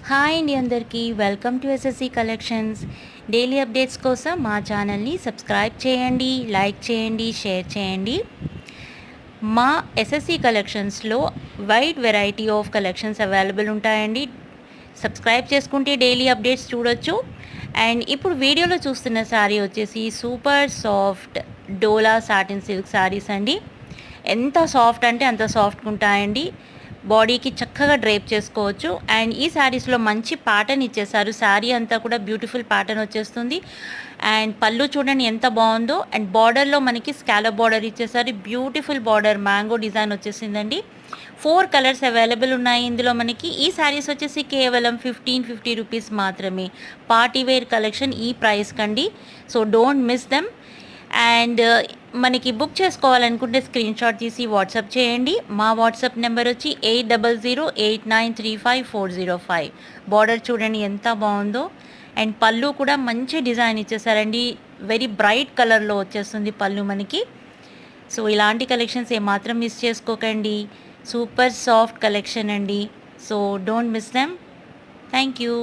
Hi అండి అందరికీ welcome to SSC collections. Daily updates కోసం మా ఛానల్ని సబ్స్క్రైబ్ చేయండి, లైక్ చేయండి, షేర్ చేయండి. మా ఎస్ఎస్సి కలెక్షన్స్లో wide variety of collections available ఉంటాయండి. సబ్స్క్రైబ్ చేసుకుంటే డైలీ అప్డేట్స్ చూడొచ్చు. అండ్ ఇప్పుడు వీడియోలో చూస్తున్న శారీ వచ్చేసి super soft Dola satin silk saris అండి. ఎంత సాఫ్ట్ అంటే అంత సాఫ్ట్గా ఉంటాయండి. బాడీకి చక్కగా డ్రేప్ చేసుకోవచ్చు. అండ్ ఈ శారీస్లో మంచి ప్యాటర్న్ ఇచ్చేసారు. శారీ అంతా కూడా బ్యూటిఫుల్ ప్యాటర్న్ వచ్చేస్తుంది. అండ్ పళ్ళు చూడండి ఎంత బాగుందో. అండ్ బార్డర్లో మనకి స్కాలప్ బార్డర్ ఇచ్చేసారు. బ్యూటిఫుల్ బార్డర్ మ్యాంగో డిజైన్ వచ్చేసిందండి. 4 కలర్స్ అవైలబుల్ ఉన్నాయి ఇందులో మనకి. ఈ శారీస్ వచ్చేసి కేవలం 1550 రూపీస్ మాత్రమే. పార్టీ వేర్ కలెక్షన్ ఈ ప్రైస్ కండి. So don't miss them. And మనకి బుక్ చేసుకోవాలనుకుంటే స్క్రీన్ షాట్ తీసి వాట్సాప్ చేయండి. మా వాట్సాప్ నెంబర్ వచ్చి 8008935405. బార్డర్ చూడండి ఎంత బాగుందో. అండ్ పళ్ళు కూడా మంచి డిజైన్ ఇచ్చేసారండి. వెరీ బ్రైట్ కలర్లో వచ్చేస్తుంది పళ్ళు మనకి. సో ఇలాంటి కలెక్షన్స్ ఏమాత్రం మిస్ చేసుకోకండి. సూపర్ సాఫ్ట్ కలెక్షన్ అండి. So don't miss them. Thank you.